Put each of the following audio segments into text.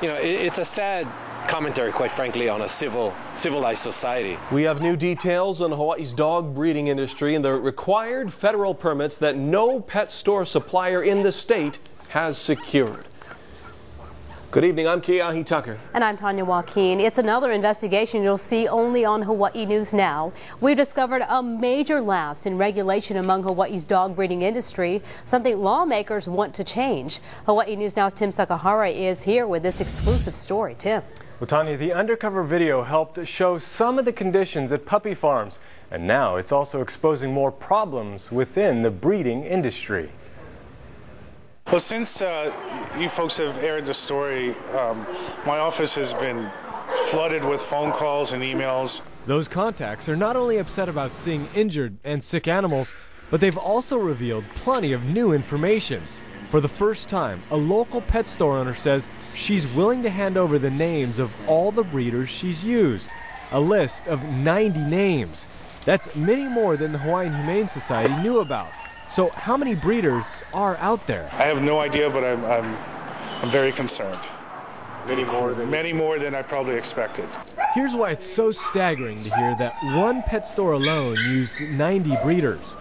it's a sad commentary, quite frankly, on a civilized society. We have new details on Hawaii's dog breeding industry and the required federal permits that no pet store supplier in the state has secured. Good evening, I'm Keahi Tucker. And I'm Tanya Joaquin. It's another investigation you'll see only on Hawaii News Now. We've discovered a major lapse in regulation among Hawaii's dog breeding industry, something lawmakers want to change. Hawaii News Now's Tim Sakahara is here with this exclusive story. Tim. Well, Tanya, the undercover video helped show some of the conditions at puppy farms, and now it's also exposing more problems within the breeding industry. Well, since you folks have aired the story, my office has been flooded with phone calls and emails. Those contacts are not only upset about seeing injured and sick animals, but they've also revealed plenty of new information. For the first time, a local pet store owner says she's willing to hand over the names of all the breeders she's used. A list of 90 names. That's many more than the Hawaiian Humane Society knew about. So how many breeders are out there? I have no idea, but I'm very concerned. Many more than I probably expected. Here's why it's so staggering to hear that one pet store alone used 90 breeders.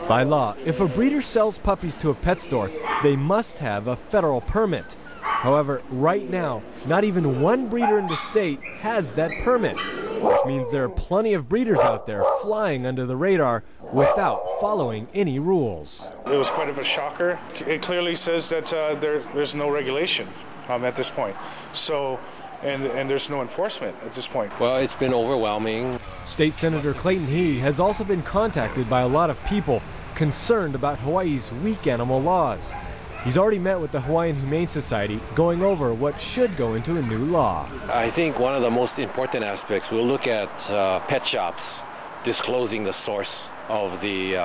By law, if a breeder sells puppies to a pet store, they must have a federal permit. However, right now, not even one breeder in the state has that permit, which means there are plenty of breeders out there flying under the radar without following any rules. It was quite of a shocker. It clearly says that there's no regulation at this point. So, and there's no enforcement at this point. Well, it's been overwhelming. State Senator Clayton He has also been contacted by a lot of people concerned about Hawaii's weak animal laws. He's already met with the Hawaiian Humane Society, going over what should go into a new law. I think one of the most important aspects, we'll look at pet shops disclosing the source of the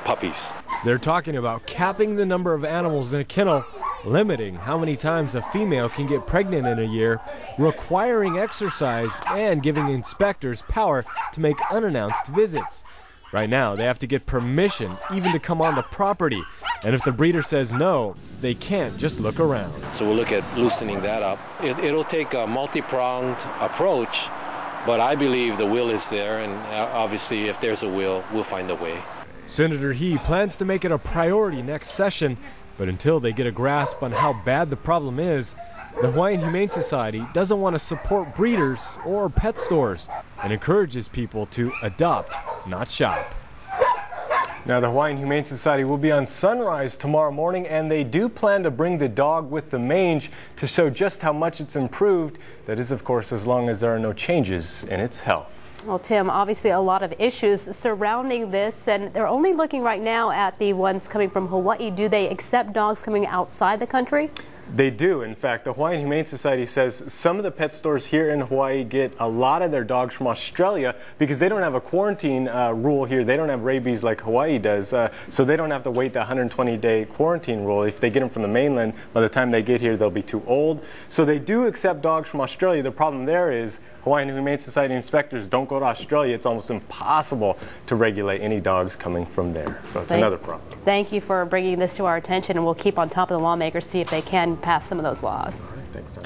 puppies. They're talking about capping the number of animals in a kennel, limiting how many times a female can get pregnant in a year, requiring exercise, and giving inspectors power to make unannounced visits. Right now, they have to get permission even to come on the property. And if the breeder says no, they can't just look around. So we'll look at loosening that up. It'll take a multi-pronged approach, but I believe the will is there, and obviously if there's a will, we'll find a way. Senator He plans to make it a priority next session, but until they get a grasp on how bad the problem is, the Hawaiian Humane Society doesn't want to support breeders or pet stores and encourages people to adopt, not shop. Now, the Hawaiian Humane Society will be on Sunrise tomorrow morning, and they do plan to bring the dog with the mange to show just how much it's improved. That is, of course, as long as there are no changes in its health. Well, Tim, obviously a lot of issues surrounding this, and they're only looking right now at the ones coming from Hawaii. Do they accept dogs coming outside the country? They do. In fact, the Hawaiian Humane Society says some of the pet stores here in Hawaii get a lot of their dogs from Australia because they don't have a quarantine rule here. They don't have rabies like Hawaii does, so they don't have to wait the 120-day quarantine rule. If they get them from the mainland, by the time they get here, they'll be too old. So they do accept dogs from Australia. The problem there is Hawaiian Humane Society inspectors don't go to Australia. It's almost impossible to regulate any dogs coming from there. So it's another problem. Thank you for bringing this to our attention, and we'll keep on top of the lawmakers, see if they can pass some of those laws. All right, thanks, Tom.